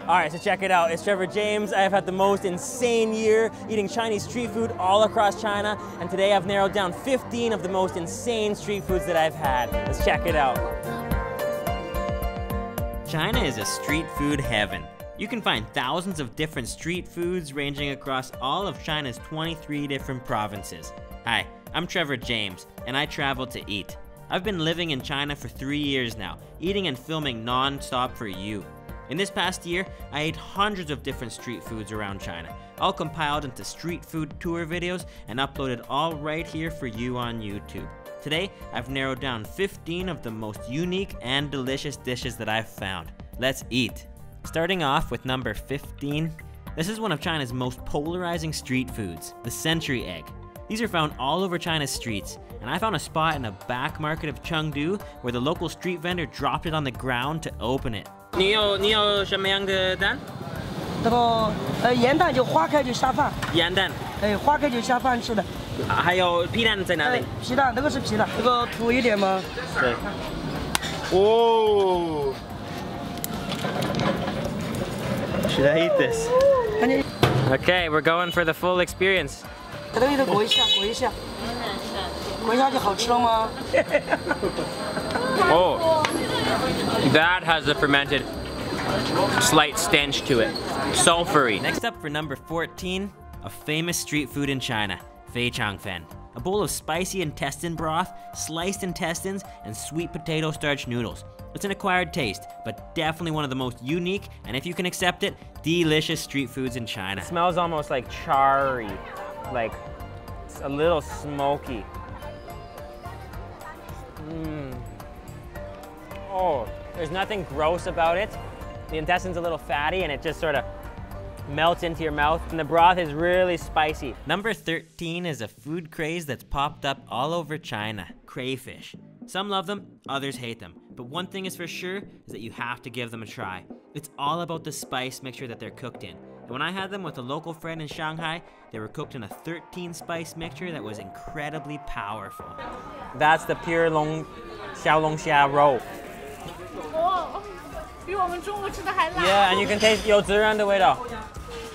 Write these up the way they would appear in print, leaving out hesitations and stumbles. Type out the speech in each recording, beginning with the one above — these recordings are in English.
All right, so check it out. It's Trevor James. I have had the most insane year eating Chinese street food all across China, and today I've narrowed down 15 of the most insane street foods that I've had. Let's check it out. China is a street food heaven. You can find thousands of different street foods ranging across all of China's 23 different provinces. Hi, I'm Trevor James, and I travel to eat. I've been living in China for 3 years now, eating and filming non-stop for you. In this past year, I ate hundreds of different street foods around China, all compiled into street food tour videos and uploaded all right here for you on YouTube. Today, I've narrowed down 15 of the most unique and delicious dishes that I've found. Let's eat. Starting off with number 15, this is one of China's most polarizing street foods, the century egg. These are found all over China's streets, and I found a spot in a back market of Chengdu where the local street vendor dropped it on the ground to open it. 你有什么样的蛋？这个盐蛋就化开就下饭。盐蛋。化开就下饭吃的。还有皮蛋在哪里？皮蛋，这个是皮蛋，这个土一点吗？对。哦。Should I eat this? Okay, we're going for the full experience. 这个里头裹一下，裹一下。裹一下就好吃了吗？ Oh. That has a fermented slight stench to it. Sulfury. Next up for number 14, a famous street food in China, Changfen. A bowl of spicy intestine broth, sliced intestines, and sweet potato starch noodles. It's an acquired taste, but definitely one of the most unique, and if you can accept it, delicious street foods in China. It smells almost like charry, like a little smoky. Oh, there's nothing gross about it. The intestine's a little fatty and it just sort of melts into your mouth, and the broth is really spicy. Number 13 is a food craze that's popped up all over China, crayfish. Some love them, others hate them. But one thing is for sure is that you have to give them a try. It's all about the spice mixture that they're cooked in. And when I had them with a local friend in Shanghai, they were cooked in a 13 spice mixture that was incredibly powerful. That's the pure xiaolongxia roll. Yeah, and you can taste 有孜然的味道.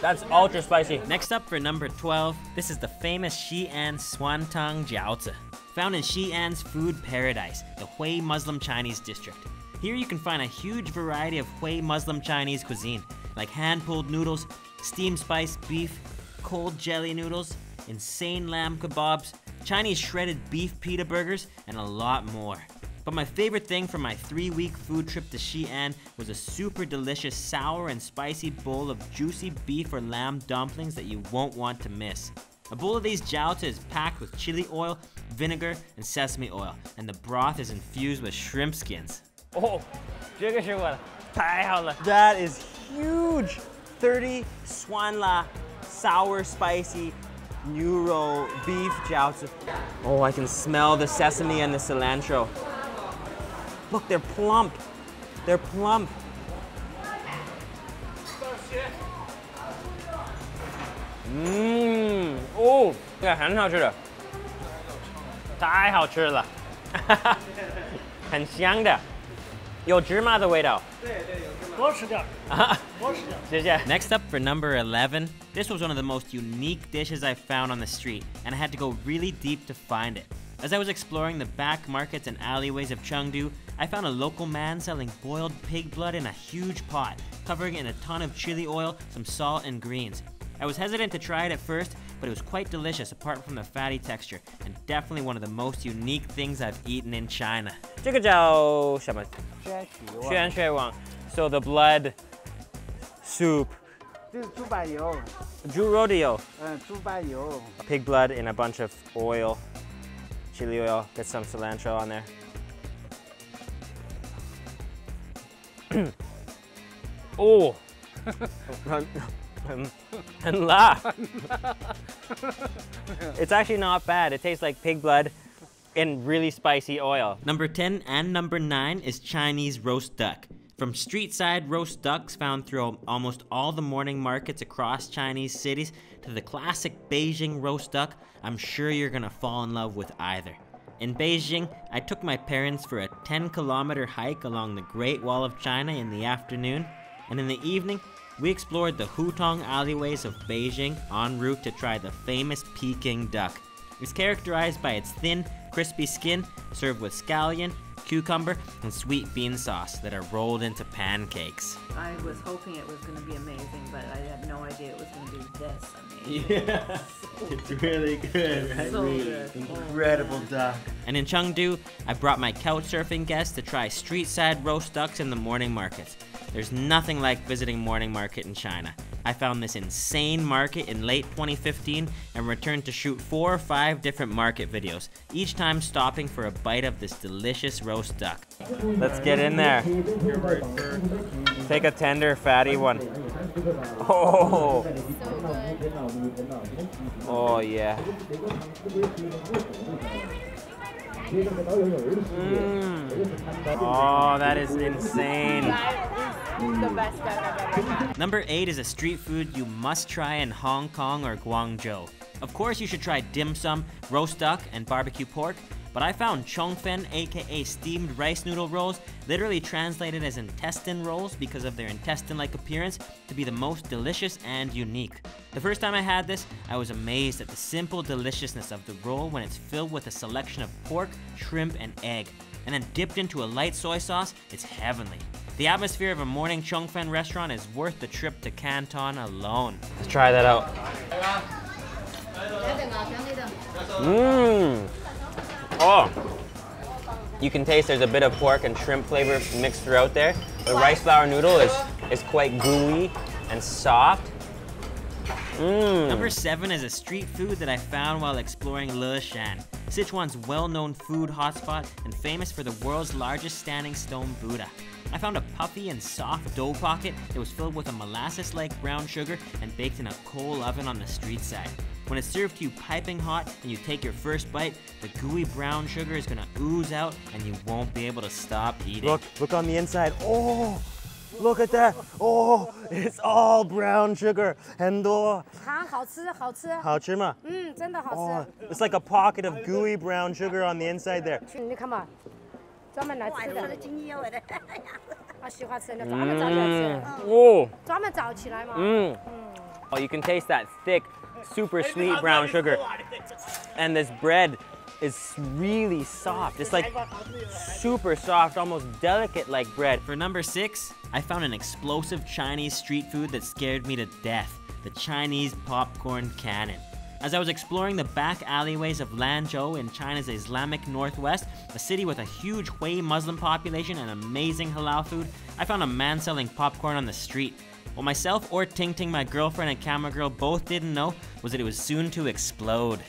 That's ultra spicy. Next up for number 12, this is the famous Xi'an Swantung Jiaozi, found in Xi'an's food paradise, the Hui Muslim Chinese district. Here you can find a huge variety of Hui Muslim Chinese cuisine, like hand-pulled noodles, steamed spiced beef, cold jelly noodles, insane lamb kebabs, Chinese shredded beef pita burgers, and a lot more. But my favorite thing from my 3-week food trip to Xi'an was a super delicious sour and spicy bowl of juicy beef or lamb dumplings that you won't want to miss. A bowl of these jiaozi is packed with chili oil, vinegar, and sesame oil, and the broth is infused with shrimp skins. Oh, 这个是我的，太好了. That is huge. 30 Swanla sour spicy neuro beef jiaozi. Oh, I can smell the sesame and the cilantro. Look, they're plump. They're plump. Oh, 这个很好吃的，太好吃了，很香的，有芝麻的味道。对对，有芝麻。多吃点。多吃点。谢谢。Next up for number 11, this was one of the most unique dishes I found on the street, and I had to go really deep to find it. As I was exploring the back markets and alleyways of Chengdu, I found a local man selling boiled pig blood in a huge pot, covering it in a ton of chili oil, some salt, and greens. I was hesitant to try it at first, but it was quite delicious apart from the fatty texture, and definitely one of the most unique things I've eaten in China. 这个叫什么？宣血旺。So the blood soup. 就是猪板油。猪肉的油。猪板油。Pig blood in a bunch of oil. Chili oil, get some cilantro on there. Oh! And laugh. It's actually not bad. It tastes like pig blood in really spicy oil. Number 10 and number 9 is Chinese roast duck. From street-side roast ducks found through almost all the morning markets across Chinese cities to the classic Beijing roast duck, I'm sure you're gonna fall in love with either. In Beijing, I took my parents for a 10-kilometer hike along the Great Wall of China in the afternoon. And in the evening, we explored the Hutong alleyways of Beijing en route to try the famous Peking duck. It's characterized by its thin, crispy skin, served with scallion, cucumber, and sweet bean sauce that are rolled into pancakes. I was hoping it was going to be amazing, but I had no idea it was going to be this amazing. Yeah, it's really good, right? So good. Incredible duck. And in Chengdu, I brought my couch surfing guests to try street-side roast ducks in the morning markets. There's nothing like visiting morning market in China. I found this insane market in late 2015 and returned to shoot 4 or 5 different market videos, each time stopping for a bite of this delicious roast duck. Let's get in there. Take a tender, fatty one. Oh, oh yeah. Oh, that is insane. The best duck I've ever had. Number 8 is a street food you must try in Hong Kong or Guangzhou. Of course, you should try dim sum, roast duck, and barbecue pork, but I found Changfen, aka steamed rice noodle rolls, literally translated as intestine rolls because of their intestine-like appearance, to be the most delicious and unique. The first time I had this, I was amazed at the simple deliciousness of the roll when it's filled with a selection of pork, shrimp, and egg. And then dipped into a light soy sauce, it's heavenly. The atmosphere of a morning Changfen restaurant is worth the trip to Canton alone. Let's try that out. Mmm. Oh. You can taste there's a bit of pork and shrimp flavor mixed throughout there. The rice flour noodle is quite gooey and soft. Number 7 is a street food that I found while exploring Leshan, Sichuan's well-known food hotspot and famous for the world's largest standing stone Buddha. I found a puffy and soft dough pocket that was filled with a molasses-like brown sugar and baked in a coal oven on the street side. When it's served to you piping hot and you take your first bite, the gooey brown sugar is gonna ooze out and you won't be able to stop eating. Look on the inside. Oh, look at that. Oh, it's all brown sugar. 很多。好吃，好吃。好吃吗？真的好吃。 Oh, it's like a pocket of gooey brown sugar on the inside there. 你看嘛，专门来吃的。啊，喜欢吃的，专门早起来吃。Oh. 专门早起来嘛。Oh, you can taste that thick, super sweet brown sugar. And this bread is really soft. It's like super soft, almost delicate like bread. For number 6, I found an explosive Chinese street food that scared me to death, the Chinese popcorn cannon. As I was exploring the back alleyways of Lanzhou in China's Islamic Northwest, a city with a huge Hui Muslim population and amazing halal food, I found a man selling popcorn on the street. What myself or Ting Ting, my girlfriend and camera girl, both didn't know was that it was soon to explode.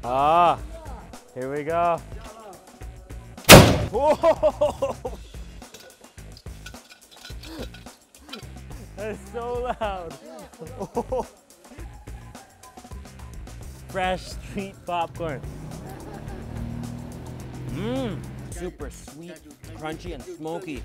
Ah, here we go. Whoa! That's so loud. Oh. Fresh street popcorn. Mmm, super sweet, crunchy, and smoky.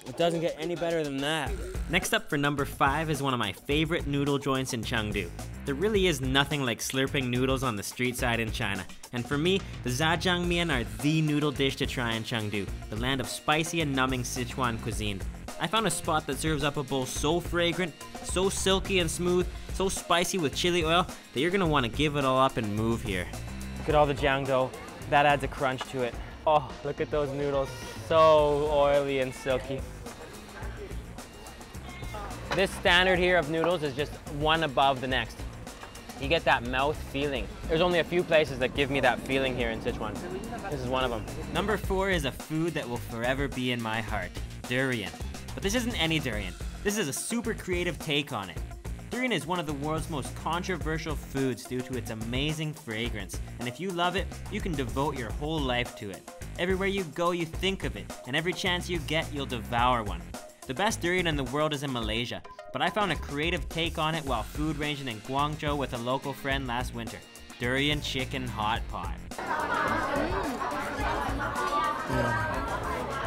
It doesn't get any better than that. Next up for number 5 is one of my favorite noodle joints in Chengdu. There really is nothing like slurping noodles on the street side in China. And for me, the Zhang Mian are the noodle dish to try in Chengdu, the land of spicy and numbing Sichuan cuisine. I found a spot that serves up a bowl so fragrant, so silky and smooth, so spicy with chili oil that you're gonna wanna give it all up and move here. Look at all the jiangdou. That adds a crunch to it. Oh, look at those noodles. So oily and silky. This standard here of noodles is just one above the next. You get that mouth feeling. There's only a few places that give me that feeling here in Sichuan. This is one of them. Number 4 is a food that will forever be in my heart, durian. But this isn't any durian. This is a super creative take on it. Durian is one of the world's most controversial foods due to its amazing fragrance. And if you love it, you can devote your whole life to it. Everywhere you go, you think of it, and every chance you get, you'll devour one. The best durian in the world is in Malaysia, but I found a creative take on it while food ranging in Guangzhou with a local friend last winter. Durian chicken hot pot.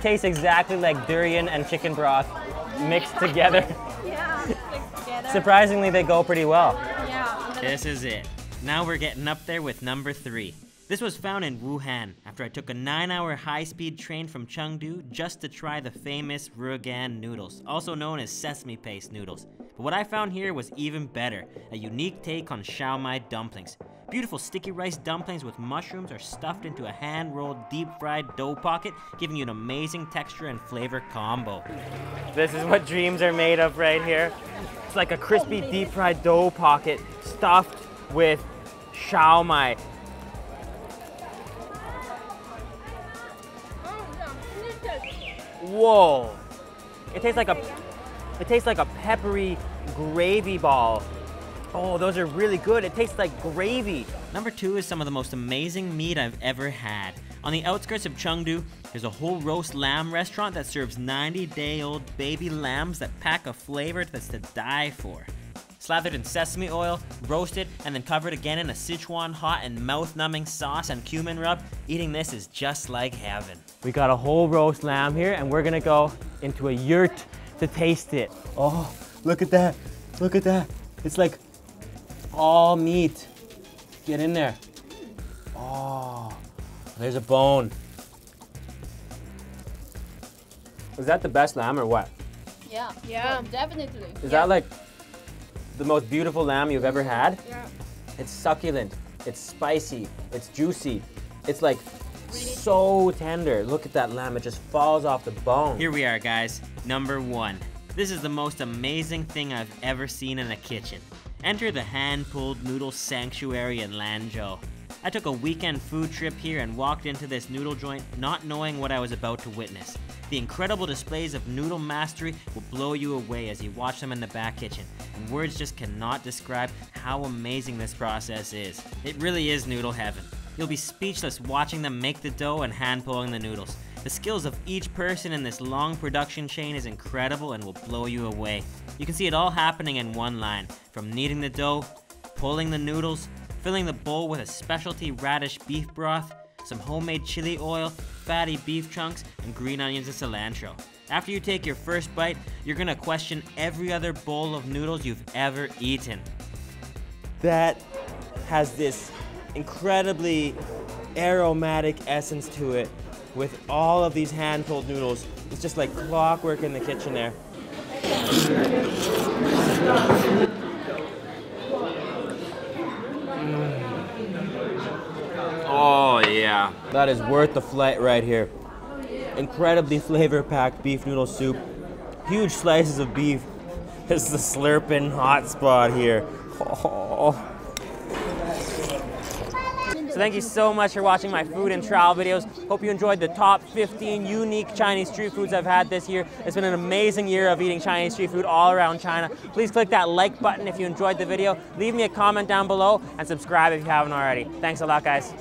Tastes exactly like durian and chicken broth mixed together. Yeah, mixed together. Surprisingly, they go pretty well. Yeah. This is it. Now we're getting up there with number 3. This was found in Wuhan after I took a 9-hour high-speed train from Chengdu just to try the famous Rugan noodles, also known as sesame paste noodles. But what I found here was even better, a unique take on Xiao Mai Dumplings. Beautiful sticky rice dumplings with mushrooms are stuffed into a hand-rolled deep-fried dough pocket, giving you an amazing texture and flavor combo. This is what dreams are made of right here. It's like a crispy deep-fried dough pocket stuffed with Xiao Mai. Whoa! It tastes like a peppery gravy ball. Oh, those are really good. It tastes like gravy. Number 2 is some of the most amazing meat I've ever had. On the outskirts of Chengdu, there's a whole roast lamb restaurant that serves 90-day-old baby lambs that pack a flavor that's to die for. Slathered in sesame oil, roasted, and then covered again in a Sichuan hot and mouth-numbing sauce and cumin rub, eating this is just like heaven. We got a whole roast lamb here, and we're gonna go into a yurt to taste it. Oh, look at that. Look at that. It's like all meat. Get in there. Oh, there's a bone. Is that the best lamb or what? Yeah. Yeah. Definitely. Is that like the most beautiful lamb you've ever had? Yeah. It's succulent, it's spicy, it's juicy. It's like so tender. Look at that lamb, it just falls off the bone. Here we are, guys. Number 1. This is the most amazing thing I've ever seen in a kitchen. Enter the Handpulled Noodles Sanctuary in Lanzhou. I took a weekend food trip here and walked into this noodle joint not knowing what I was about to witness. The incredible displays of noodle mastery will blow you away as you watch them in the back kitchen, and words just cannot describe how amazing this process is. It really is noodle heaven. You'll be speechless watching them make the dough and hand pulling the noodles. The skills of each person in this long production chain is incredible and will blow you away. You can see it all happening in one line, from kneading the dough, pulling the noodles, filling the bowl with a specialty radish beef broth, some homemade chili oil, fatty beef chunks, and green onions and cilantro. After you take your first bite, you're gonna question every other bowl of noodles you've ever eaten. That has this incredibly aromatic essence to it with all of these hand-pulled noodles. It's just like clockwork in the kitchen there. Oh yeah. That is worth the flight right here. Incredibly flavor-packed beef noodle soup. Huge slices of beef. This is the slurping hot spot here. Oh. So thank you so much for watching my food and travel videos. Hope you enjoyed the top 15 unique Chinese street foods I've had this year. It's been an amazing year of eating Chinese street food all around China. Please click that like button if you enjoyed the video. Leave me a comment down below and subscribe if you haven't already. Thanks a lot, guys.